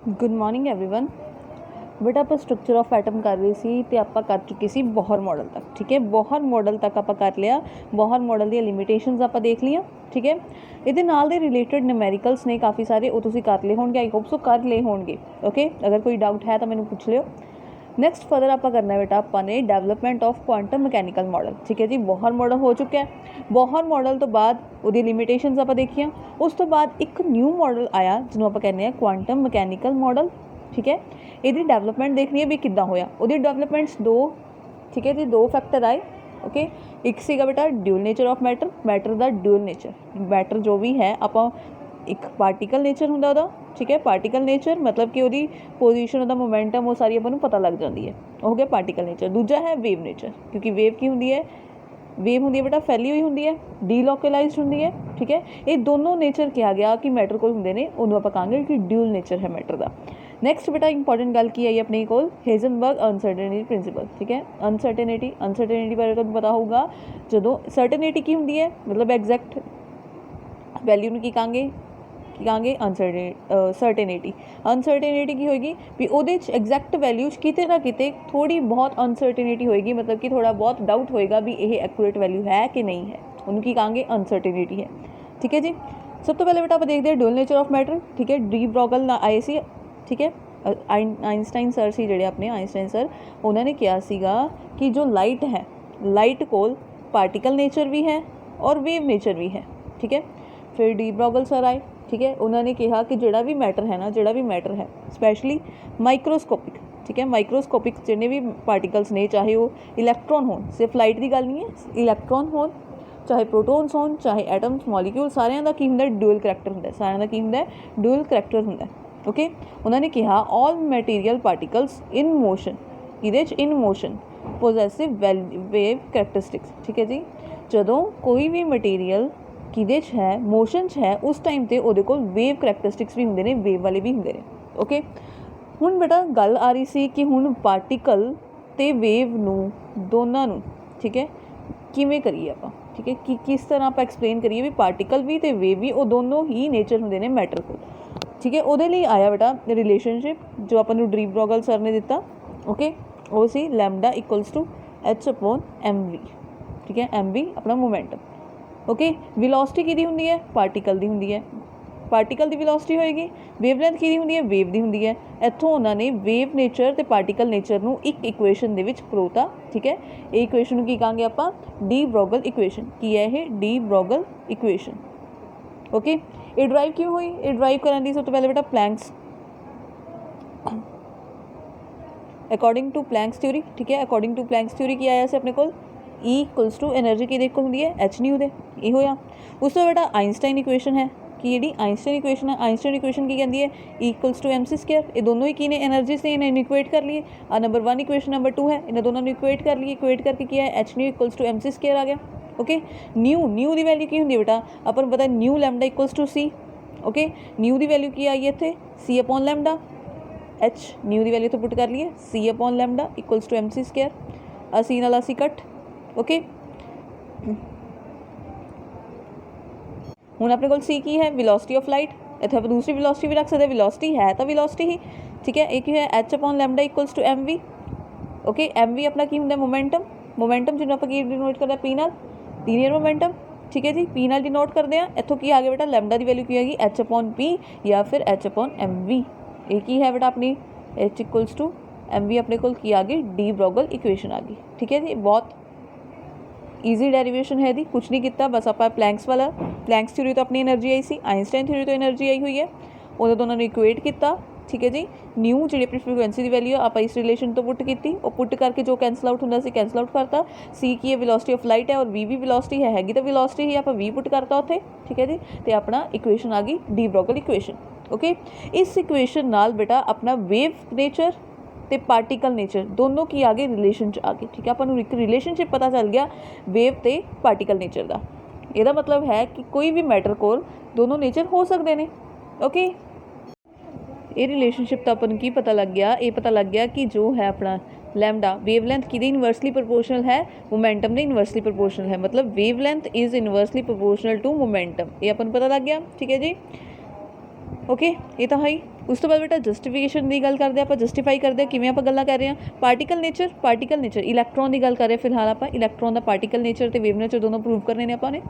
Good morning everyone. ਬੇਟਾ ਆਪਾਂ structure of atom ਕਰ ਰਹੇ ਸੀ ਤੇ ਆਪਾਂ ਕਰ ਚੁੱਕੇ ਸੀ ਬੋਹਰ ਮਾਡਲ ਤੱਕ। ਠੀਕ ਹੈ, ਬੋਹਰ ਮਾਡਲ ਤੱਕ ਆਪਾਂ ਕਰ ਲਿਆ। ਬੋਹਰ ਮਾਡਲ ਦੀਆਂ ਲਿਮਿਟੇਸ਼ਨਸ ਆਪਾਂ ਦੇਖ ਲਈਆਂ। ਠੀਕ ਹੈ, ਇਹਦੇ ਨਾਲ ਦੇ ਰਿਲੇਟਡ ਨਿਊਮੈਰੀਕਲਸ ਨੇ ਕਾफ़ी ਸਾਰੇ, ਉਹ ਤੁਸੀਂ ਕਰ ਲਏ ਹੋਣਗੇ। ਆਈ ਹੋਪ ਸੋ ਕਰ ਲਏ ਹੋਣਗੇ। ਓਕੇ, ਅਗਰ ਕੋਈ डाउट है तो मैंने पूछ लियो। नैक्सट फर्दर आप करना है बेटा अपने development of quantum mechanical model. ठीक है जी, बॉहर मॉडल हो चुका है। बॉहर मॉडल तो बाद वो लिमिटेशनस आप देखिए। उस तो बाद एक न्यू मॉडल आया जिन्होंने आप कहने हैं क्वांटम मैकेनिकल मॉडल। ठीक है, ये डेवलपमेंट देखनी है भी किदा होया। वो डेवलपमेंट्स दो, ठीक है जी, दो फैक्टर आए। ओके, एक सीगा बेटा dual nature of matter, matter का ड्यूल नेचर। मैटर जो भी है आप एक पार्टिकल नेचर होंदा उहदा। ठीक है, पार्टिकल नेचर मतलब कि उहदी पोजीशन, उहदा मोमेंटम, वो सारी आपां नूं पता लग जाती है। हो गया पार्टिकल नेचर। दूजा है वेव नेचर, क्योंकि वेव की होंदी है, वेव होंदी है बेटा फैली हुई होंदी है, डीलोकलाइज्ड होंदी है। ठीक है, ये दोनों नेचर कहा गया कि मैटर कोल होंदे ने, उहनूं आपां कहांगे कि ड्यूल नेचर है मैटर का। नैक्सट बेटा इंपॉर्टेंट गल की आई अपने कोल हेजनबर्ग अनसर्टेनिटी प्रिंसिपल। ठीक है, अनसर्टेनिटी बारे तुहानूं पता होगा। जदों सर्टेनिटी की होंदी है मतलब एग्जैक्ट वैल्यू नूं की कहांगे अनसर्टेनिटी। अनसर्टेनिटी की होएगी भी उहदे च एग्जैक्ट वैल्यूज किते ना किते थोड़ी बहुत अनसर्टेनिटी होएगी, मतलब कि थोड़ा बहुत डाउट होएगा भी ये एक्यूरेट वैल्यू है कि नहीं है, उन्होंने की कहांगे अनसर्टेनिटी है। ठीक है जी, सब तो पहले बेटा आप देखते हैं ड्यूल नेचर ऑफ मैटर। ठीक है, डी ब्रॉगल ना आए सी। ठीक है, आइंस्टाइन सर सी जिहड़े अपने आइंस्टाइन सर, उन्होंने कहा सीगा कि जो लाइट है, लाइट कोल पार्टिकल नेचर भी है और वेव नेचर भी है। ठीक है, फिर डी ब्रॉगल सर आए। ठीक है, उन्होंने कहा कि जोड़ा भी मैटर है ना, जोड़ा भी मैटर है स्पैशली माइक्रोस्कोपिक। ठीक है, माइक्रोस्कोपिक जिन्हें भी पार्टिकल्स ने, चाहे वो इलैक्ट्रॉन हो, सिर्फ लाइट की गल नहीं है, इलैक्ट्रॉन हो, चाहे प्रोटोन्स हो, चाहे एटम्स, मॉलीक्यूल, सारिਆਂ ਦਾ ਕੀ ਹੁੰਦਾ ਡਿਊਅਲ ਕਰੈਕਟਰ ਹੁੰਦਾ, ਸਾਰਿਆਂ ਦਾ ਕੀ ਹੁੰਦਾ ਡਿਊਅਲ ਕਰੈਕਟਰ ਹੁੰਦਾ। ओके, उन्होंने कहा all material particles in motion, ਇਹਦੇ ਚ in motion possessive wave characteristics. ठीक है जी, ਜਦੋਂ कोई भी मटीरियल किदे च है, मोशन च है, उस टाइम ते ਉਹਦੇ ਕੋਲ वेव करैक्टरिस्टिक्स भी होंगे ने, वेव वाले भी होंगे ने। ओके, हुण बेटा गल आ रही सी कि हुण पार्टिकल ते वेव नूं दोनों नूं, ठीक है, किवें करिए आपां। ठीक है, कि किस तरह आप एक्सप्लेन करिए भी पार्टिकल भी ते वेव भी, वो दोनों ही नेचर होंगे ने मैटर कोल। ठीक है, उहदे लई आया बेटा रिलेशनशिप जो आपां नूं डी ब्रॉगल सर ने दिता। ओके, वो सी लैम्डा इक्वल्स टू H/mv। ठीक है, mv अपना मोमेंटम। ओके, विलोसिटी किहदी हुंदी है, पार्टिकल दी हुंदी है। पार्टिकल दी विलोसिटी होएगी, वेवलेंथ किहदी हुंदी है, वेव दी हुंदी है। इत्थों उन्होंने वेव नेचर ते पार्टिकल नेचर नूं एक इक्वेशन दे विच परोता। ठीक है, ये इक्वेशन नूं की कहांगे आपां डी ब्रॉगल इक्वेशन। की है ये डी ब्रॉगल इक्वेशन। ओके, ये ड्राइव क्यों हुई, ये ड्राइव करने दी सब तो पहले बेटा Planck's, according to Planck's theory. ठीक है, अकॉर्डिंग टू प्लैंक्स थ्योरी की आया से अपने कोल E इक्वल्स टू एनर्जी की देखो होंगी है H न्यू दे, ये होया। उस तो बेटा आइंस्टाइन इक्वेशन है कि जी आइंस्टाइन इक्वेशन है, आइंस्टाइन इक्वेशन की कहती है E इक्वल्स टू mc²। ये दोनों ही की ने एनर्जी से इन्हें इक्वेट कर लिए। नंबर 1 इक्वेशन, नंबर 2 है, इन्हें दोनों ने इक्वेट कर लिए। इक्वेट करके किया है H nu equals to mc² आ गया। ओके, न्यू की वैल्यू की होंगी बेटा अपन पता nu lambda equals to C। Okay, nu की वैल्यू की आई है इतने C/λ। H न्यू की वैल्यू तो पुट कर लिए C/λ इक्वल्स टू mc²। असी नाल असी कट। ओके, हुण अपने कोल सी की है विलोसिटी ऑफ लाइट, इत्थे आप दूसरी विलोसिटी भी रख सकते, विलोसिटी है तो विलोसिटी ही। ठीक है, एक है H/λ equals to mv। Okay, mv अपना की होंगे मोमेंटम, मोमेंटम जिन्होंने आप डिनोट करते हैं पी नाल, लीनियर मोमेंटम। ठीक है जी, पी नाल डिनोट करते हैं। इत्थों की आ गया बेटा लैम्डा की वैल्यू की आएगी H/p या फिर H/mv। ये की है बेटा अपनी H इक्वल्स टू mv, अपने कोल की आ गई डी ब्रॉगल इक्वेशन आ गई। ठीक है जी, बहुत ईजी डेरिवेशन है दी, कुछ नहीं किया, बस आप प्लैंक्स वाला, प्लैंक्स थ्योरी तो अपनी एनर्जी आई सी, आइंस्टाइन थ्योरी तो एनर्जी आई हुई है, उन्होंने दोनों ने इक्वेट किया। ठीक है जी, न्यू जी अपनी फ्रीक्वेंसी की वैल्यू आप इस रिलेशन तो पुट की, और पुट करके जो कैंसल आउट होंगे सी कैंसल आउट करता। सी की है विलोसिटी ऑफ लाइट है और वी भी विलोसिटी है, हैगी तो विलोसिटी ही, आप वी पुट करता उत्थे। ठीक है जी, तो अपना इक्वेशन आ गई डी ब्रॉगल इक्वेशन। ओके, इस इक्वेशन नाल बेटा अपना वेव नेचर ते पार्टिकल नेचर दोनों की आ गए रिलेशन च आ गए। ठीक है, अपन एक रिलेशनशिप पता चल गया वेव ते पार्टिकल नेचर का। यदा मतलब है कि कोई भी मैटर कोल दोनों नेचर हो सकते हैं। ओके, ये रिलेशनशिप तो अपन की पता लग गया, ये पता लग गया कि जो है अपना लैम्डा वेवलेंथ की इनवर्सली प्रोपोर्शनल है, मोमेंटम ने इनवर्सली प्रोपोर्शनल है, मतलब wavelength is inversely proportional to momentum, ये अपन पता लग गया। ठीक है जी, ओके ये तो है ही। उस तो बाद बेटा जस्टिफिकेशन की गल करते आप, जस्टिफाई करते किवें आप गल्लां कर रहे हैं। पार्टिकल नेचर इलैक्ट्रॉन की गल कर रहे हैं फिलहाल आप, इलैक्ट्रॉन का पार्टिकल नेचर तो वेव नेचर दोनों प्रूव करने ने आपने।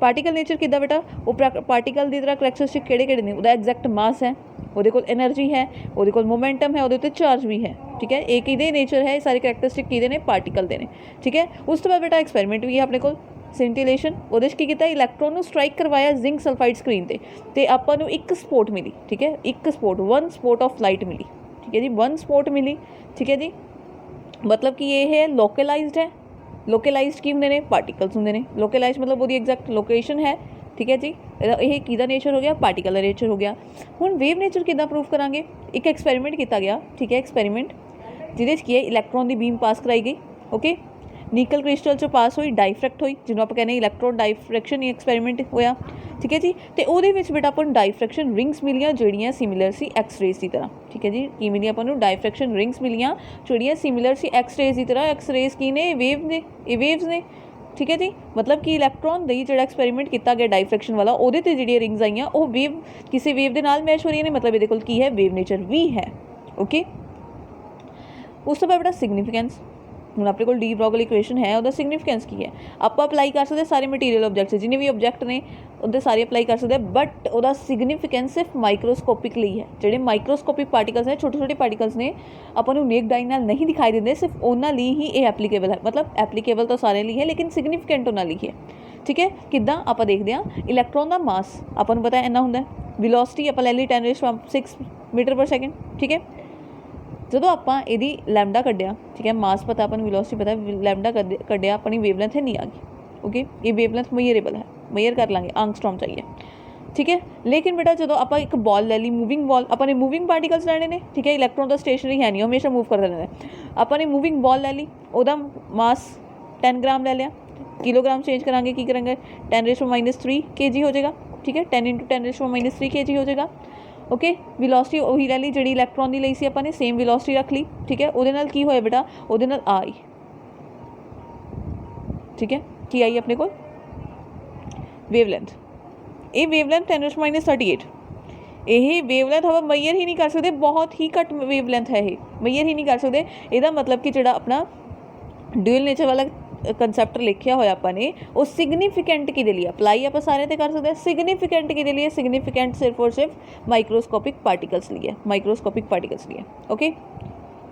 पार्टिकल नेचर किदा बेटा, वो पार्टिकल की तरह करैक्टरिस्टिक किहड़े ने, उसका एग्जैक्ट मास है, ਉਹਦੇ ਕੋਲ एनर्जी है, ਉਹਦੇ ਕੋਲ मोमेंटम है, ਉਹਦੇ ਉੱਤੇ चार्ज भी है। ठीक है, एक ही नेचर है, सारे करैक्टरिस्टिक किहदे ने, पार्टिकल दे ने। ठीक है, उस तो बाद बेटा एक्सपैरीमेंट भी है अपने को सेंटिलेशन, ਉਹਦੇ 'ਚ ਕੀ ਕੀਤਾ, इलैक्ट्रॉन ਨੂੰ स्ट्राइक करवाया जिंक सल्फाइड स्क्रीन ਤੇ ਤੇ ਆਪਾਂ ਨੂੰ ਇੱਕ स्पॉट मिली। ठीक है, एक spot, one spot of light मिली। ठीक है जी, वन स्पॉट मिली। ठीक है जी, मतलब कि ये है लोकलाइज्ड है। लोकलाइज्ड की होंगे ने, पार्टिकल्स होंगे ने। लोकलाइज्ड मतलब वो एग्जैक्ट लोकेशन है। ठीक है जी, ये किदा नेचर हो गया, पार्टिकल का नेचर हो गया। हुण वेव नेचर किदा प्रूव करांगे, एक एक्सपैरीमेंट किया गया। ठीक है, एक्सपैरीमेंट जिहदे च की है, इलैक्ट्रॉन की बीम पास कराई गई। ओके, निकल क्रिस्टल चो पास हुई, डाइफ्रैक्ट हुई, जिन्होंने आप कहने इलैक्ट्रॉन डाइफ्रैक्शन ही एक्सपैरीमेंट होया। ठीक है जी, तो वो बेटा अपन डाइफ्रैक्शन रिंग्स मिलियाँ जिहड़ियां सिमिलर सी एक्सरेज की तरह। ठीक है जी, की मिली अपन डाइफ्रैक्शन रिंग्स मिलियाँ जिहड़ियां सिमिलर सी एक्सरेज की तरह। एक्सरेज की ने, वेव ने, ये वेव्स ने। ठीक है जी, मतलब कि इलैक्ट्रॉन दी जो एक्सपैरीमेंट किया गया डाइफ्रैक्शन वाला, वो जी रिंग्स आईयां वो वेव किसी वेव के नाल मैच हो रही ने, मतलब ये कोल की है, वेव नेचर भी है। ओके, उस तो बाद बेटा सिग्निफिकेंस। ਹੁਣ ਆਪਣੇ ਕੋਲ डी ब्रोगली इक्वेशन है, ਉਹਦਾ सिग्निफिकेंस की है, आप अप्लाई कर सकते सारे मटीरियल ऑब्जेक्ट जिन्हें भी ऑब्जेक्ट ने ਉਹਦੇ सारे अप्लाई कर सकते, बट ਉਹਦਾ सिग्निफिकेंस सिर्फ माइक्रोस्कोपिक ਲਈ है। ਜਿਹੜੇ माइक्रोस्कोपिक पार्टिकल्स ने, छोटे छोटे पार्टिकल्स ने, ਆਪਾਂ ਨੂੰ नेक डाई नाल नहीं दिखाई देते, सिर्फ ਉਹਨਾਂ ਲਈ ही ये एप्लीकेबल है। मतलब एप्लीकेबल तो सारे ਲਈ है, लेकिन सिग्निफिकेंट ਉਹਨਾਂ ਲਈ है। ठीक है, किद्दां ਆਪਾਂ देखते हैं, इलैक्ट्रॉन का मास ਆਪਾਂ ਨੂੰ पता है ਇੰਨਾ ਹੁੰਦਾ, विलोसिटी ਆਪਾਂ ਲੈ ਲਈ 10⁶ मीटर पर सैकेंड। ठीक है, ਜਦੋਂ ਆਪਾਂ ਇਹਦੀ ਲੈਮਡਾ ਕੱਢਿਆ, ਠੀਕ ਹੈ, ਮਾਸ ਪਤਾ ਆਪਾਂ ਨੂੰ, ਵੈਲੋਸਿਟੀ ਪਤਾ, ਲੈਮਡਾ ਕੱਢਿਆ, ਆਪਣੀ ਵੇਵਲੈਂਥ ਨਹੀਂ ਆ गई। ओके, ये वेवलैंथ मेजरेबल है, मेजर कर लाँगे, आंगस्ट्रॉम चाहिए। ठीक है, लेकिन बेटा जो आप एक बॉल ले ली, मूविंग बॉल, अपने मूविंग पार्टिकल्स लैने ने। ठीक है, इलैक्ट्रॉन तो स्टेशनरी है नहीं, हमेशा मूव करते रहते हैं। अपने मूविंग बॉल ले ली, ਉਹਦਾ मास 10 ग्राम ले लिया, किलोग्राम चेंज करांगे, की करेंगे, 10⁻³ kg हो जाएगा। ठीक है, 10 × 10⁻³ kg हो जाएगा। ओके, विलोसिटी वही ले ली जी इलैक्ट्रॉन की ली सी अपने, सेम विलोसिटी रख ली। ठीक है, वो की होया बेटा, वो आई। ठीक है, की आई अपने को वेवलैंथ, ये वेवलैंथ 10⁻38। यही वेवलैंथ हम मेजर ही नहीं कर सकते, बहुत ही घट वेवलैंथ है, ये मेजर ही नहीं कर सकते। यदा मतलब कि जो अपना ड्यूअल नेचर वाला कंसैप्ट लिखा होया अपने, वो सिग्निफिकेंट कि लिए अप्लाई आप सारे ते कर सकते हैं। सिग्निफिकेंट कि लिए, सिग्निफिकेंट सिर्फ और सिर्फ माइक्रोस्कोपिक पार्टिकल्स लिए, माइक्रोस्कोपिक पार्टिकल्स लिए। ओके,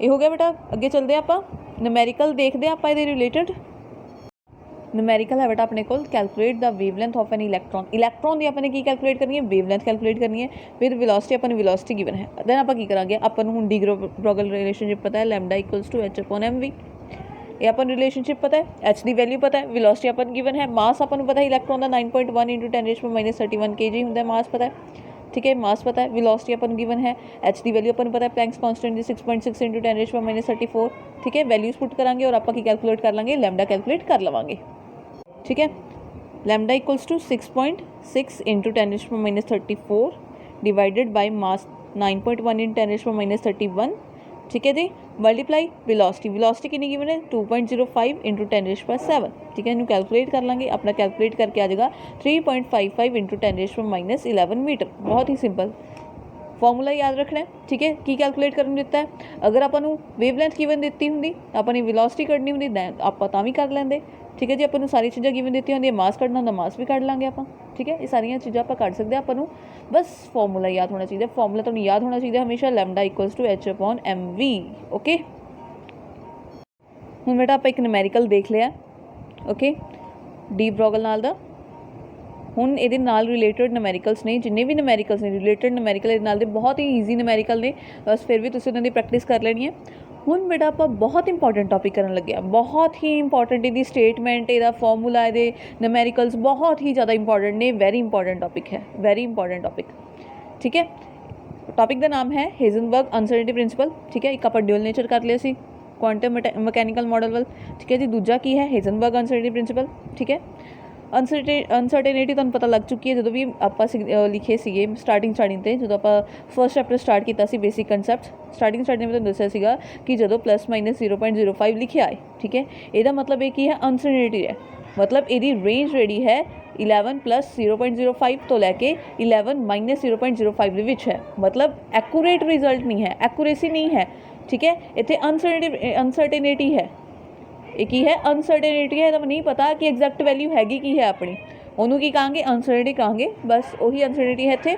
ये हो गया बेटा। अगे चलते हैं आप, न्यूमेरिकल देखते हैं आप ये रिलेटेड। न्यूमेरिकल है बेटा अपने को, calculate the wavelength of an electron. Electron की अपने की कैलकुलेट करनी है, वेवलेंथ कैलकुलेट करनी है, फिर वेलोसिटी अपनी वेलोसिटी गिवन है। दैन आप की करांगे, अपन हुण डी ब्रोगली रिलेशनशिप पता है, लैम्डा इक्वल्स टू h/mv। ये अपन रिलेशनशिप पता है, एच की वैल्यू पता है, वेलोसिटी अपन गिवन है, मास अपन पता है इलैक्ट्रॉन का 9.1 × 10⁻³ kg होंगे, मास पता है। ठीक है, मास पता है, वेलोसिटी अपन गिवन है, एच की वैल्यू अपन पता है, प्लैंक्स कांस्टेंट 6.6 × 10⁻34। ठीक है, वैल्यूज पुट करांगे और आप कैलकुलेट कर लेंगे, लैम्डा कैलकुलेट कर लवांगे। ठीक है, lambda equals to 6.6 × 10⁻34 divided by mass 9.1 × 10⁻31। ठीक है जी, मल्टीप्लाई वेलोसिटी, वेलोसिटी कितनी गिवन है, 2.05 × 10⁻7। ठीक है, इन्हें कैलकुलेट कर लेंगे, अपना कैलकुलेट करके आ जाएगा 3.55 × 10⁻11 मीटर। बहुत ही सिंपल फॉर्मूला याद रखना है। ठीक है, की कैलकुलेट करने दिता है, अगर अपन वेवलेंथ गिवन दी होंगी, अपनी वेलोसिटी कढ़नी होंगी, आप भी कर लेंगे। ठीक है जी, अपन सारी चीज़ें गिवन दी होंगी, मास कढ़ना होंगे, मास भी कढ़ लाँगे आप। ठीक है, ये सारिया चीज़ा आप कढ़ सकते हैं, अपन बस फॉर्मूला याद होना चाहिए। फॉर्मूला तो याद होना चाहिए हमेशा, lambda equals to h/mv। Okay, हुण बेटा आप एक न्यूमेरिकल देख लिया। ओके, डी ब्रोगल नाल दा। हुण इहदे नाल रिलेटेड न्यूमेरिकल्स ने, जिन्ने भी न्यूमेरिकल्स ने रिलेटेड न्यूमेरिकल इहदे नाल दे बहुत ही ईजी न्यूमेरिकल ने, बस फिर भी तुसीं उन्हां दी प्रैक्टिस कर लेनी है। हुण बेटा आप बहुत इंपॉर्टेंट टॉपिक करन लगे, बहुत ही इंपॉर्टेंट, इहदी स्टेटमेंट, इहदा फॉर्मूला, इहदे न्यूमेरिकल्स बहुत ही ज़्यादा इंपॉर्टेंट ने, वेरी इंपॉर्टेंट टॉपिक है, वेरी इंपॉर्टेंट टॉपिक। ठीक है, टॉपिक का नाम है हेजनबर्ग अनसर्टेनिटी प्रिंसिपल। ठीक है, एक आप ड्यूअल नेचर कर लिया सी क्वांटम मैकेनिकल मॉडल वाल। ठीक है जी, दूजा की है हेजनबर्ग अनसर्टेनिटी प्रिंसिपल। ठीक है, अनसर्टेनिटी तुहानूं पता लग चुकी है, जो भी आप लिखे थे स्टार्टिंग तो जो आप फर्स्ट चैप्टर स्टार्ट किया सी बेसिक कंसैप्ट, स्टार्टिंग में तुहानूं दस्सिया कि जो ±0.05 लिखिया है। ठीक है, यदा मतलब ये की है अनसर्टेनिटी है, मतलब यदी रेंज जी है 11 प्लस 0.05 तो लैके 11 माइनस 0.05 ਦੇ ਵਿੱਚ ਹੈ, मतलब एक्यूरेट रिजल्ट नहीं है, एक्यूरेसी नहीं है। ठीक है, इतने अनसर्टेनिटी है, एक ही है अनसर्टेनिटी है, तो नहीं पता कि एग्जैक्ट वैल्यू हैगी की है अपनी, ਉਹਨੂੰ ਕੀ ਕਹਾਂਗੇ ਅਨਸਰਟਨਟੀ ਕਹਾਂਗੇ, ਬਸ ਉਹੀ ਅਨਸਰਟਨਟੀ ਹੈ ਇੱਥੇ।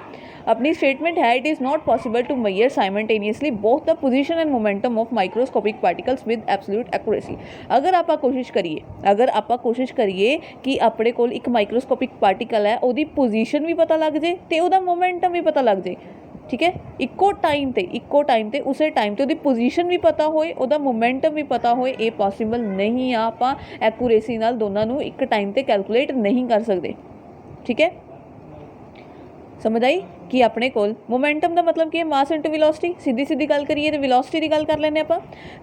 ਆਪਣੀ ਸਟੇਟਮੈਂਟ ਹੈ it is not possible to measure simultaneously both the position and momentum of microscopic particles with absolute accuracy. ਅਗਰ ਆਪਾਂ ਕੋਸ਼ਿਸ਼ ਕਰੀਏ ਕਿ ਆਪਣੇ ਕੋਲ ਇੱਕ ਮਾਈਕਰੋਸਕੋਪਿਕ ਪਾਰਟੀਕਲ ਹੈ, ਉਹਦੀ ਪੋਜੀਸ਼ਨ ਵੀ ਪਤਾ ਲੱਗ ਜੇ ਤੇ ਉਹਦਾ ਮੋਮੈਂਟਮ ਵੀ ਪਤਾ ਲੱਗ ਜੇ। ठीक है, इक्को टाइम ते उस टाइम ते ਉਹਦੀ पोजीशन भी पता होए, ਉਹਦਾ मोमेंटम भी पता होए, ये पॉसिबल नहीं आ। ਆਪਾਂ एक्यूरेसी नाल दोनों ਨੂੰ एक टाइम ते कैलकुलेट नहीं कर सकते। ठीक है, समझ आई कि अपने कोल मोमेंटम का मतलब की है मास इंटू वेलोसिटी। सीधी गल करिए तो वेलोसिटी की गल कर लेने आप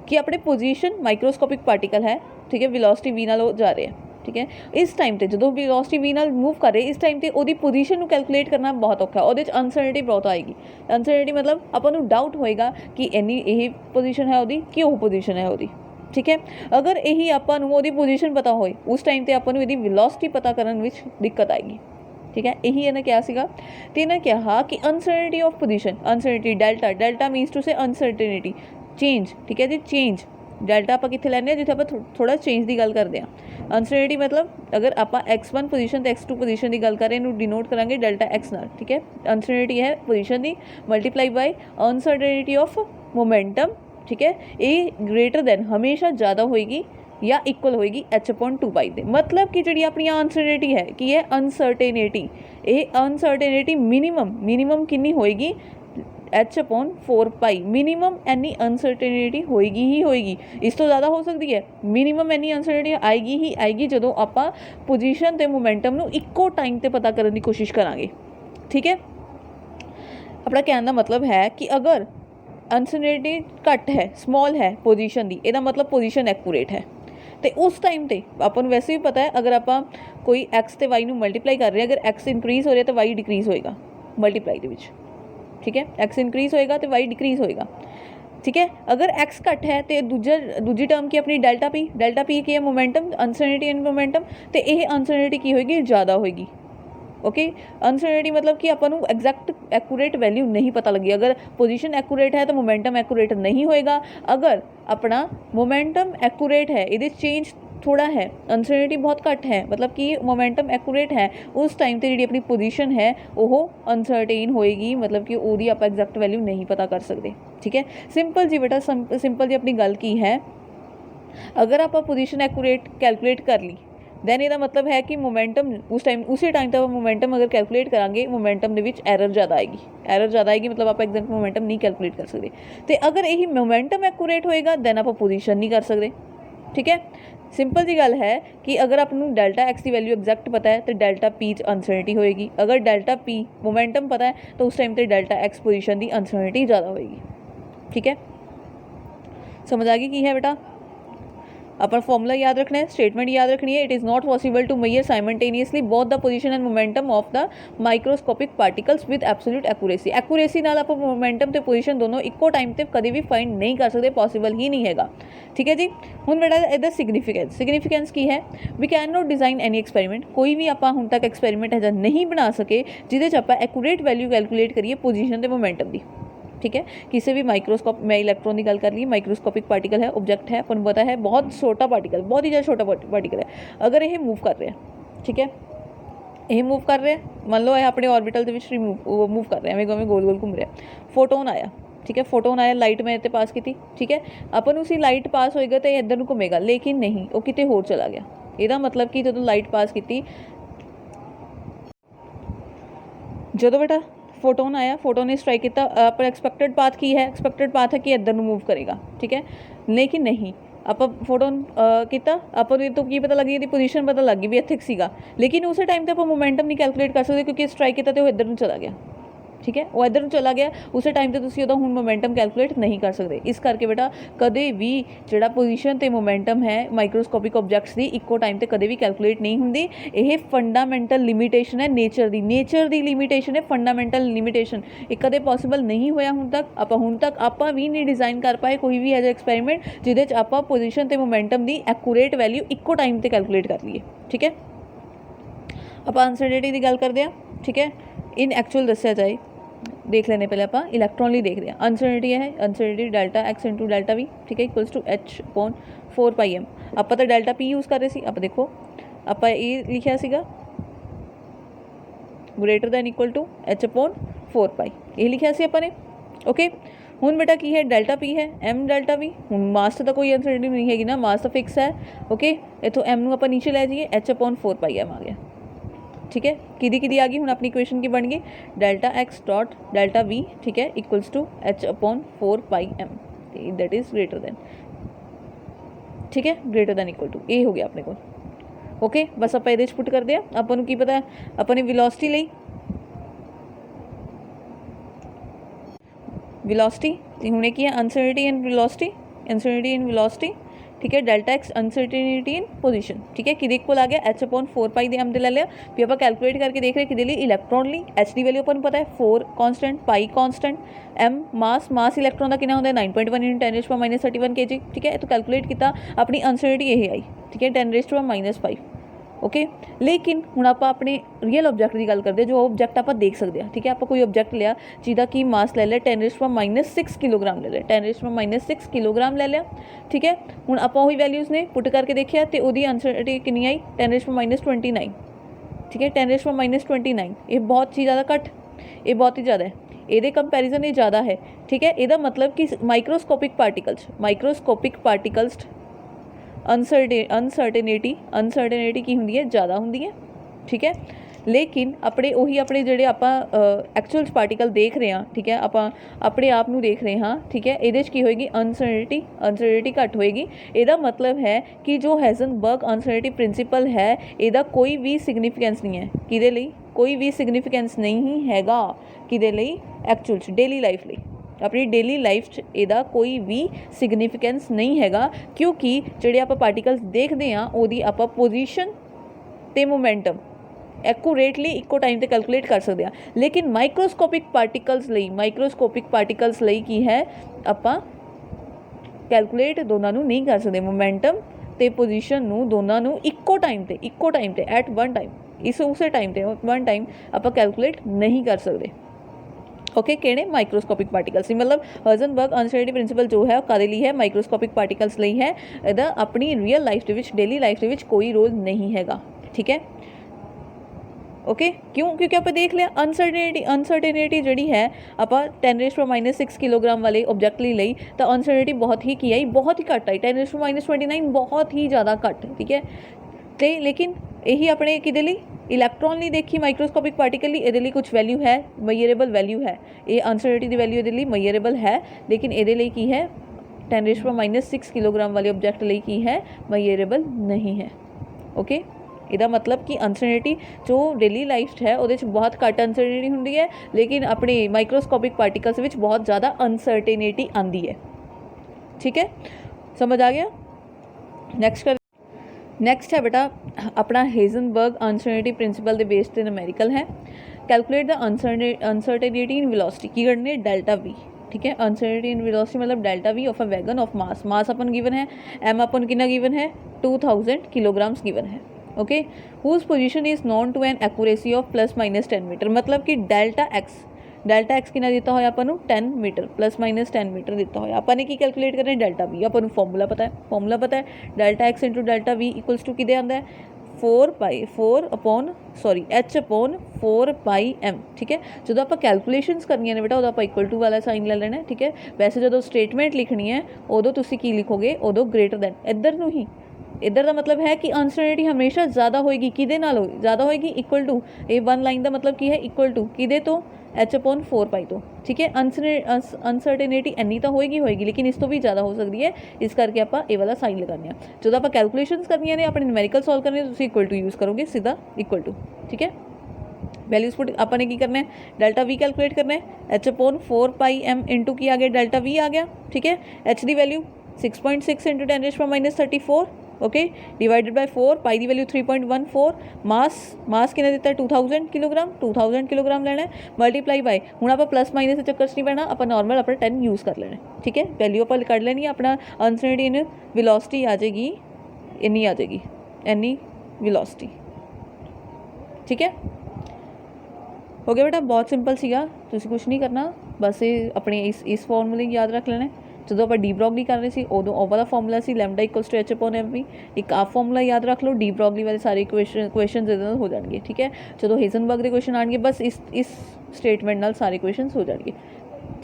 कि अपने पोजीशन माइक्रोस्कोपिक पार्टिकल है, ठीक है, वेलोसिटी वी नाल जा रहे हैं। ठीक है, इस टाइम पर जो वेलोसिटी वी नाल मूव कर रहे, इस टाइम पर वो पोजीशन को कैलकुलेट करना बहुत औखा, वो अनसर्टनिटी बहुत आएगी। अनसर्टनिटी मतलब अपन डाउट होएगा कि इन्नी यही पोजीशन है वो कि वो पोजीशन है वो। ठीक है, अगर यही अपन वो पोजीशन पता होए उस टाइम पर अपन यदि वेलोसिटी पता करने में दिक्कत आएगी। ठीक है, यही इन्हें क्या सीगा तो इन्हें कहा कि uncertainty of position, uncertainty delta minus two से अनसर्टनिटी चेंज। ठीक है जी, चेंज डेल्टा आप कितने लैने जिथे आप थोड़ा चेंज की गल करते हैं। अनसर्टनिटी मतलब अगर आप x1 पोजीशन तो x2 पोजीशन की गल करें, इन्हें डिनोट करांगे डेल्टा x नाल। ठीक है, अनसर्टनिटी है पोजीशन की multiply by uncertainty of momentum. ठीक है, ये ग्रेटर दैन हमेशा ज़्यादा होएगी या इक्वल होएगी h/2π दे। मतलब कि जी अपनी अनसर्टनिटी है कि ये अनसर्टेनिटी, ये अनसर्टेनिटी मिनीमम कितनी होएगी h/4π। मिनीमम एनी अनसर्टेनिटी होएगी ही होएगी, इस तो ज़्यादा हो सकती है। मिनीमम एनी अनसर्टेनिटी आएगी ही आएगी जो आप पोजीशन ते मोमेंटम नू इक्को टाइम ते पता करने की कोशिश करांगे। ठीक है, अपना कहने का मतलब है कि अगर अनसर्टेनिटी घट है, स्मॉल है पोजीशन की, यदा मतलब पोजीशन एक्यूरेट है, तो उस टाइम ते अपन वैसे भी पता है अगर आप कोई एक्स ते वाई नू मल्टीप्लाई कर रहे हैं, अगर एक्स इंक्रीज़ हो रहा है तो वाई डिक्रीज़ होएगा मल्टीप्लाई के विच। ठीक है, एक्स इंक्रीज़ होएगा तो वाई डिक्रीज़ होएगा। ठीक है, अगर एक्स घट है तो दूजी टर्म की अपनी डेल्टा पी की है मोमेंटम, अनसर्टनिटी एंड मोमेंटम, तो यह अनसर्टनिटी की होएगी ज़्यादा होएगी। ओके, अनसर्टनिटी मतलब कि अपन एग्जैक्ट एक्यूरेट वैल्यू नहीं पता लगी। अगर पोजीशन एक्यूरेट है तो मोमेंटम एक्यूरेट नहीं होएगा। अगर अपना मोमेंटम एक्यूरेट है, ये चेंज थोड़ा है, अनसर्टनिटी बहुत घट है, मतलब कि मोमेंटम एक्यूरेट है, उस टाइम पर जी अपनी पोजीशन है वो अनसर्टेन होएगी, मतलब कि वो आप एग्जैक्ट वैल्यू नहीं पता कर सकते। ठीक है, सिंपल जी बेटा, सिंपल जी अपनी गल की है। अगर आप पोजीशन एक्यूरेट कैलकुलेट कर ली दैन यदा मतलब है कि मोमेंटम उसी टाइम तक मोमेंटम अगर कैलकुलेट करांगे, मोमेंटम के एरर ज़्यादा आएगी, मतलब आप एग्जैक्ट मोमेंटम नहीं कैलकुलेट कर सकते। तो अगर यही मोमेंटम एक्यूरेट होएगा दैन आप पोजीशन नहीं कर सकते। ठीक है, सिंपल जी गल है कि अगर आपको डेल्टा एक्स की वैल्यू एग्जैक्ट पता है तो डेल्टा पी अनसर्टनिटी होएगी। अगर डेल्टा पी मोमेंटम पता है तो उस टाइम पर डेल्टा एक्स पोजीशन की अनसर्टनिटी ज़्यादा होएगी। ठीक है, समझ आ गई की है बेटा। अपन फॉर्मूला याद रखना है, स्टेटमेंट याद रखनी है। It is not possible to measure simultaneously both the position and momentum of the microscopic particles with absolute accuracy नाल आप मोमेंटम ते पोजीशन दोनों इक्को टाइम ते कभी भी फाइंड नहीं कर सकते, पॉसिबल ही नहीं हैगा। ठीक है जी, हुण बेटा इधर सिग्निफिकेंस की है, we can not design any experiment. कोई भी आप हुण तक एक्सपेरिमेंट है नहीं बना सके जिहदे च आप एक्यूरेट वैल्यू कैलकुलेट करिए पोजीशन ते मोमेंटम की। ठीक है, किसी भी माइक्रोस्कोप, मैं इलेक्ट्रॉन की गल कर ली, माइक्रोस्कोपिक पार्टिकल है, ऑब्जेक्ट है, अपन पता है बहुत छोटा पार्टिकल, बहुत ही ज़्यादा छोटा पार्टिकल है। अगर ये मूव कर रहे हैं, ठीक है, ये मूव कर रहे हैं, मान लो ये अपने ऑर्बिटल के मूव कर रहे हैं, हमें गोल घूम रहे हैं, फोटोन आया। ठीक है, फोटोन आया, लाइट मैं इतने पास की थी। ठीक है, अपन उसी लाइट पास होएगा तो इधर को घूमेगा, लेकिन नहीं, वो कितने होर चला गया। यदा मतलब कि जो लाइट पास की, जो बेटा फोटोन आया, फोटोन ने स्ट्राइक किया, आप एक्सपैक्टेड पाथ की है, एक्सपैक्टेड पाथ है कि इधर मूव करेगा। ठीक है, लेकिन नहीं, आप फोटोन किया, आप तो की पता लगी, यदि पोजीशन पता लग गई भी इतने सीगा, लेकिन उस टाइम पर आप मोमेंटम नहीं कैलकुलेट कर सकते क्योंकि स्ट्राइक किया तो वो इधर चला गया। ठीक है, वो इधर चला गया, उस टाइम पर तुम हुण मोमेंटम कैलकुलेट नहीं कर सकते। इस करके बेटा कदे भी जिहड़ा पोजीशन ते मोमेंटम है माइक्रोस्कोपिक ऑब्जेक्ट्स की इक्को टाइम पर कदे भी कैलकुलेट नहीं होंदी। यह फंडामेंटल लिमिटेशन है नेचर की लिमिटेशन है, फंडामेंटल लिमिटेशन। ये कदे पॉसिबल नहीं होया हुण तक आप भी नहीं डिज़ाइन कर पाए कोई भी एज एक्सपेरिमेंट जिहदे च आप पोजीशन ते मोमेंटम की एक्यूरेट वैल्यू इक्को टाइम पर कैलकुलेट कर लीए। ठीक है, आप अनसर्टेनिटी की गल करते हैं, ठीक है। इन एक्चुअल दसिया जाए देख लेने पहले आप इलैक्ट्रॉन देखते हैं। अनसर्टेनिटी है uncertainty delta x into delta v, ठीक है, equals to H upon 4πm। आप तो डेल्टा पी यूज़ कर रहे थे, आप देखो आप ये लिखा सीगा greater than equal to H upon 4π, ये लिखा सी अपने। ओके हुण बेटा की है डेल्टा पी है एम डेल्टा वी। हुण मास तो कोई अनसर्टेनिटी नहीं हैगी ना, मास तो फिक्स है। ओके इतों एम नूं आपां नीचे लै जाइए, एच अपॉन 4πm आ गया, ठीक है। किदी आ गई हुण अपनी इक्वेशन की बन गई delta x dot delta v, ठीक है, equals to H upon 4πm, that is greater than, ठीक है, ग्रेटर दैन इक्वल टू ये हो गया अपने को। ओके बस आप ये पुट करते हैं। अपन की पता है अपनी विलोसिटी ली विलोसिटी हुणे की है अनसर्टेनिटी इन विलोसिटी, अनसर्टेनिटी इन विलोसिटी, ठीक है। डेल्टा एक्स अनसर्टेनिटी इन पोजीशन, ठीक है, कि को आ गया एच अपॉन 4π दे एम दे ले लिया। फिर आप कैलकुलेट करके देख रहे कि इलैक्ट्रॉन ली एच की वैल्यू अपन पता है 4 कॉन्स्टेंट, पाई कॉन्स्टेंट, एम मास इलैक्ट्रॉन का कितना होता है 9.1 × 10⁻³ kg, ठीक है। तो कैलकुलेट किया अपनी अनसर्टेनिटी यही आई, ठीक है, 10⁻⁵। ओके लेकिन हुण आप अपने रियल ऑब्जैक्ट की गल करते जो ऑब्जैक्ट आप देख सकते हैं, ठीक है। आप कोई ऑब्जैक्ट लिया जिसका कि मास ले लिया 10⁻⁻6 किलोग्राम ले लिया, 10⁻⁻6 किलोग्राम ले लिया, ठीक है। हुण आप वही वैल्यूज़ ने पुट करके देखिया तो वही अनसर्टेनिटी कितनी आई 10⁻⁻29, ठीक है, 10⁻⁻29। ये बहुत ही ज़्यादा घट, ये बहुत ही ज़्यादा है, ये कंपैरिजन ये ज़्यादा है, ठीक है। यदा मतलब कि माइक्रोस्कोपिक पार्टिकल्स अनसर्टेनिटी की होंगी है ज़्यादा होंगी है, ठीक है। लेकिन अपने उही अपने जोड़े आप एक्चुअल पार्टिकल देख रहे हैं, ठीक है, आप अपने आप में देख रहे हाँ, ठीक है। ये की होएगी अनसर्टेनिटी घट होएगी। यदा मतलब है कि जो हाइजेनबर्ग अनसर्टेनिटी प्रिंसीपल है यदा कोई भी सिग्निफिकेंस नहीं है, किदे लई कोई भी सिग्निफिकेंस नहीं हैगा, किदे लई एक्चुअल डेली लाइफ लई, अपनी डेली लाइफ इहदा कोई भी सिग्निफिकेंस नहीं हैगा, क्योंकि जिहड़े आप पार्टिकल्स देखते हैं उहदी आप पोजीशन ते मोमेंटम एक्यूरेटली इक्को टाइम ते कैलकुलेट कर सकते हैं। लेकिन माइक्रोस्कोपिक पार्टिकल्स लई की है आपां कैलकुलेट दोनों नूं नहीं कर सकते, मोमेंटम ते पोजीशन नूं दोनों नूं इक्को टाइम ते एट वन टाइम इस उसे टाइम ते वन टाइम आपां कैलकुलेट नहीं कर सकते। ओके किहड़े माइक्रोस्कोपिक पार्टिकल्स, मतलब हाइजेनबर्ग अनसर्टेनिटी प्रिंसीपल जो है कादे लई है माइक्रोस्कोपिक पार्टिकल्स लई है, इहदा अपनी रियल लाइफ दे विच डेली लाइफ दे विच कोई रोल नहीं हैगा, ठीक है। ओके क्यों, क्योंकि आप देख लिया अनसर्टेनिटी जी है आप 10⁻⁻6 किलोग्राम वाले ऑब्जैक्ट ली तो अनसर्टेनिटी बहुत ही की आई, बहुत ही घट आई 10⁻⁻29, बहुत ही ज़्यादा घट, ठीक है। तो लेकिन यही अपने कि इलैक्ट्रॉन ली देखी माइक्रोस्कोपिक पार्टिकल ये कुछ वैल्यू है, मईयरेबल वैल्यू है, ये अनसर्टेनिटी की वैल्यू ये मईयरेबल है, लेकिन ये की है 10⁻⁻6 किलोग्राम वाले ऑब्जैक्ट लिए की है मईयरेबल नहीं है। ओके इसका मतलब कि अनसर्टेनिटी जो डेली लाइफ है वो बहुत घट अनसर्टेनिटी होंगी है, लेकिन अपने माइक्रोस्कोपिक पार्टिकल्स में बहुत ज़्यादा अनसर्टेनिटी आती है, ठीक है, समझ आ गया। नैक्सट है बेटा अपना हाइजेनबर्ग अनसर्टेनिटी प्रिंसीपल के बेस पे न्यूमेरिकल है। Calculate the uncertainty in velocity की करनी डेल्टा वी, ठीक है। अनसर्टेनिटी इन वेलोसिटी मतलब delta v of a wagon of mass अपन गिवन है, एम अपन कितना गिवन है 2000 किलोग्राम्स गिवन है। Okay whose position is known to an accuracy of +-10 metre, मतलब कि डेल्टा एक्स कितना दिता हो अपन 10 मीटर +-10 मीटर दिता हो, अपन की कैलकुलेट करना डेल्टा वी, अपन फॉर्मूला पता है delta x into delta v equals to कि आता है एच अपॉन 4πm, ठीक है। जो आप कैलकुलेशनस करनी ने बेटा उदो आप इक्वल टू वाला साइन ले लेना, ठीक है। वैसे जो स्टेटमेंट लिखनी है उदो तुसी की लिखोगे उदो ग्रेटर दैन इधर नूं ही, इधर का मतलब है कि अनसर्टेनिटी हमेशा ज़्यादा होएगी, किदे नाल ज़्यादा होएगी इक्वल टू, ये वन लाइन का मतलब की है इक्वल टू किदे तो एच अपॉन 4π तो, ठीक है। अनसर्टेनिटी इन्नी तो होएगी लेकिन इस तो भी ज़्यादा हो सकती है, इस करके आप ये वाला साइन लगाने जो आप कैलकुलेशनस करनी ने अपने न्यूमेरिकल सॉल्व करने तो इक्वल टू यूज़ करोगे सीधा इक्वल टू, ठीक है। वैल्यूज पुट अपने की करना है डेल्टा वी कैलकुलेट करना है, एच अपॉन 4πm इंटू की आ गया डेल्टा वी आ गया, ठीक है। एच की value 6.6 into 10⁻34, okay divided by 4, पाई की वैल्यू 3.14, मास कितना दिता है 2000 किलोग्राम लेना है, मल्टीप्लाई बाय हूँ आप प्लस माइनस चक्कर नहीं पैना, आप नॉर्मल अपना 10 यूज़ कर लेना, ठीक है। वैल्यू आप कट लेनी, अपना अनसर्टेनिटी इन वेलोसिटी आ जाएगी, इन्नी आ जाएगी, इन्नी वेलोसिटी, ठीक है, हो गया बेटा, बहुत सिंपल सीगा, तुसीं कुछ नहीं करना, बस ये अपने इस फॉर्मूले याद रख लेना। ਜਦੋਂ ਆਪਾਂ ਡੀ ਬਰੋਗਲੀ ਕਰ ਰਹੇ ਸੀ ਉਦੋਂ ਉਹ ਵਾਲਾ ਫਾਰਮੂਲਾ ਸੀ ਲੈਮਡਾ ਇਕੁਅਲਸ ਟੂ H/mv। ਇੱਕ ਆਹ ਫਾਰਮੂਲਾ ਯਾਦ ਰੱਖ ਲਓ, ਡੀ ਬਰੋਗਲੀ ਵਾਲੇ ਸਾਰੇ ਕੁਐਸਚਨਸ ਇਹਦੇ ਨਾਲ ਹੋ ਜਾਣਗੇ। ਠੀਕ ਹੈ, ਜਦੋਂ हेज़नबर्ग ਦੇ ਕੁਐਸਚਨ ਆਣਗੇ ਬਸ ਇਸ ਸਟੇਟਮੈਂਟ ਨਾਲ ਸਾਰੇ ਕੁਐਸਚਨਸ ਹੋ ਜਾਣਗੇ।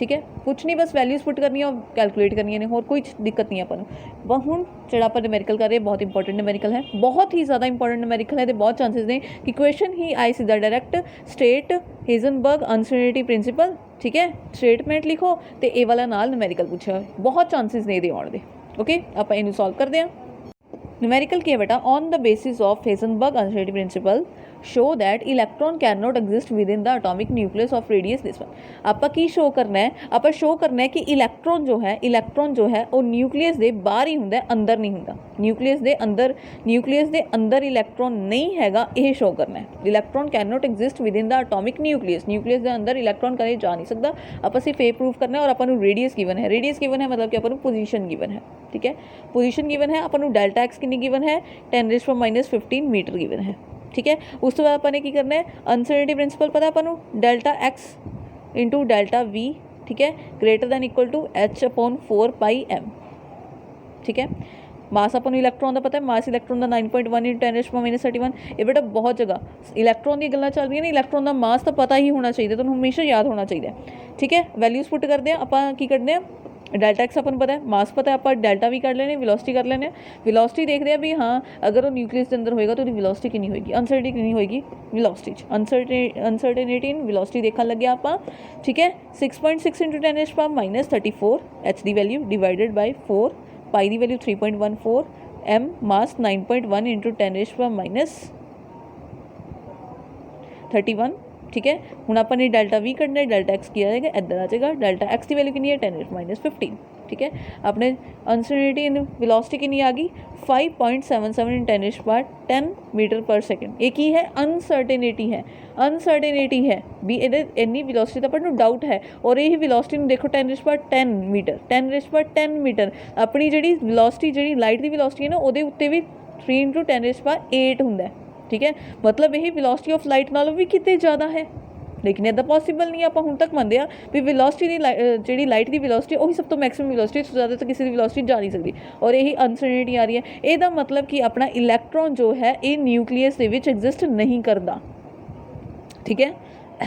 ठीक है, कुछ नहीं, बस वैल्यूज़ पुट करनी और कैलकुलेट करनी है, होर कोई दिक्कत नहीं है अपन वह हूँ जो आप न्यूमेरिकल कर रहे हैं बहुत इंपॉर्टेंट न्यूमेरिकल है, बहुत ही ज़्यादा इंपॉर्टेंट न्यूमेरिकल है। तो बहुत चांसेस ने कि क्वेश्चन ही आए सीधा डायरैक्ट स्टेट हेज़नबर्ग अनसर्टेनिटी प्रिंसिपल। ठीक है, स्टेटमेंट लिखो तो ये वाला नाल न्यूमेरिकल पूछा, बहुत चांसेस ने ये आने दे। ओके, आप इनू सॉल्व करते हैं। न्यूमेरिकल क्या बेटा, on the basis of Heisenberg uncertainty principle show that electron can not exist within the atomic nucleus of radius this one. आप की शो करना है, आप शो करना है कि इलैक्ट्रॉन जो है वो न्यूक्लियस के बाहर ही होंगे, अंदर नहीं होंगे। न्यूक्लियस के अंदर इलैक्ट्रॉन नहीं हैगा, यह शो करना है। Electron can not exist within the atomic nucleus के अंदर इलैक्ट्रॉन कदे जा नहीं सकता। आप सिर्फ ये प्रूव करना है और अपन रेडियस गिवन है, मतलब कि अपन पोजीशन गिवन है। ठीक है, पोजीशन गिवन है, अपन डेल्टा एक्स कितनी गिवन है 10⁻⁻15 मीटर गिवन है। ठीक है, उस तो बाद अपने की करना है, अनसर्टेनिटी प्रिंसिपल पता है अपन delta x into delta v. ठीक है, greater than equal to H/4πm। ठीक है, मास अपन इलैक्ट्रॉन का पता है, मास इलैक्ट्रॉन का 9.1 × 10⁻31। ये बेटा बहुत जगह इलैक्ट्रॉन दी गल्लां चल रही ने, इलैक्ट्रॉन का मास तो पता ही होना चाहिए, तो हमेशा याद होना चाहिए। ठीक है, वैल्यूज़ पुट करते हैं, आप की करते हैं डेल्टा एक्स अपन पता है, मास पता है, आप डेल्टा भी कर लेने, वेलोसिटी कर लेने। वेलोसिटी देखते हैं भी हाँ, अगर वो न्यूक्लियस के अंदर होएगा तो वेलोसिटी कितनी होगी, अनसर्टेनिटी कितनी होगी वेलोसिटी, अनसर्टेनिटी इन वेलोसिटी देखने लगे आप। ठीक है, 6.6 × 10⁻34 h की वैल्यू डिवाइडेड बाय 4, पाई की वैल्यू 3.14, m मास 9.1 × 10⁻31। ठीक है, हूँ अपने डेल्टा वी कढ़ना है, डेल्टा एक्स किया जाएगा, इधर आ जाएगा डेल्टा एक्स की वैल्यू कितनी है 10⁻15। ठीक है, अपने अनसर्टेनिटी इन वेलोसिटी कितनी आ गई 5.77 × 10⁻10 मीटर पर सेकेंड। एक ही है अनसर्टेनिटी है भी इन्नी वेलोसिटी का अपन डाउट है, और यही वेलोसिटी देखो 10⁻10 मीटर 10⁻10 मीटर अपनी जी वेलोसिटी जी लाइट की वेलोसिटी है ना, वो उत्ते भी 3 × 10⁸ होंगे। ठीक है, मतलब यही वेलोसिटी ऑफ लाइट नालों भी कितने ज़्यादा है, लेकिन इदा पॉसीबल नहीं। आप हुण तक मनते भी वेलोसिटी की जी लाइट की वेलोसिटी वही सब तो मैक्सिमम वेलोसिटी, तो ज़्यादा तो किसी की वेलोसिटी जा नहीं सकती, और यही अनसर्टेनिटी आ रही है। ਇਹਦਾ मतलब कि अपना इलैक्ट्रॉन जो है ये न्यूक्लियस के विच एग्जिस्ट नहीं करता। ठीक है,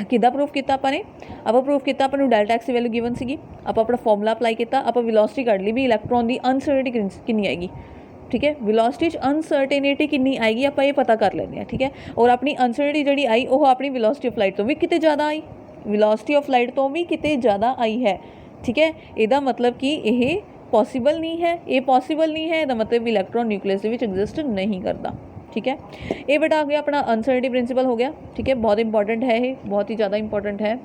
किदा प्रूफ किया आपने, आप प्रूफ किया अपन डेल्टा एक्स की वैल्यू गिवन सी, आप अपना फॉर्मूला अप्लाई किया, आप वेलोसिटी कढ़ ली भी इलैक्ट्रॉन की अनसर्टेनिटी कितनी आएगी। ठीक है, वेलोसिटी अनसर्टेनिटी कितनी आएगी आप ये पता कर लेंगे हैं। ठीक है, और अपनी अनसर्टेनिटी जी आई वो अपनी वेलोसिटी ऑफ लाइट तो भी कितने ज़्यादा आई, वेलोसिटी ऑफ लाइट तो भी कितने ज़्यादा आई है। ठीक है, इसका मतलब कि यह पॉसीबल नहीं है, ये पॉसीबल नहीं है, इसका मतलब इलैक्ट्रॉन न्यूक्लियस के विच एग्जिस्ट नहीं करता। ठीक है, ये बेटा आ गया अपना अनसर्टेनिटी प्रिंसिपल हो गया। ठीक है, बहुत इंपॉर्टेंट है, ये बहुत ही ज़्यादा इंपॉर्टेंट है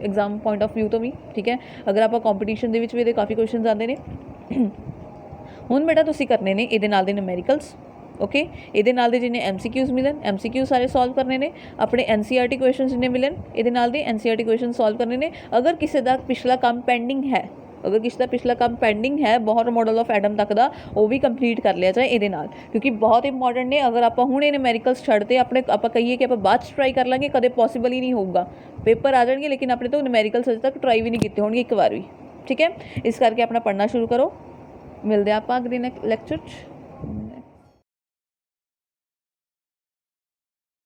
एग्जाम पॉइंट ऑफ व्यू तो भी। ठीक है, अगर आप कॉम्पीटिशन के भी काफ़ी क्वेश्चन आते हैं। हुण बेटा तुसीं करने ने इहदे नाल दे न्यूमेरिकल्स। ओके, इहदे नाल दे जिन्ने MCQs मिलन MCQ सारे सॉल्व करने ने, अपने NCERT क्वेश्चन जिन्ने मिलन इहदे नाल दे NCERT क्वेश्चन सॉल्व करने ने। अगर किसी का पिछला काम पेंडिंग है, अगर किसी का पिछला काम पेंडिंग है बोहर मॉडल ऑफ एटम तक का, वो भी कंप्लीट कर लिया जाए इहदे नाल, क्योंकि बहुत इंपॉर्टेंट ने। अगर आप हुण ये न्यूमेरिकल्स छड्डते अपने आप कहिए कि आप बाद ट्राई कर लेंगे, कदे पॉसीबल ही नहीं होगा, पेपर आ जाएंगे, लेकिन अपने तो न्यूमेरिकल्स अजे तक ट्राई भी नहीं किए होंगे एक बार भी। ठीक है, इस करके अपना पढ़ना शुरू करो। मिलते हैं आप अगले लेक्चर।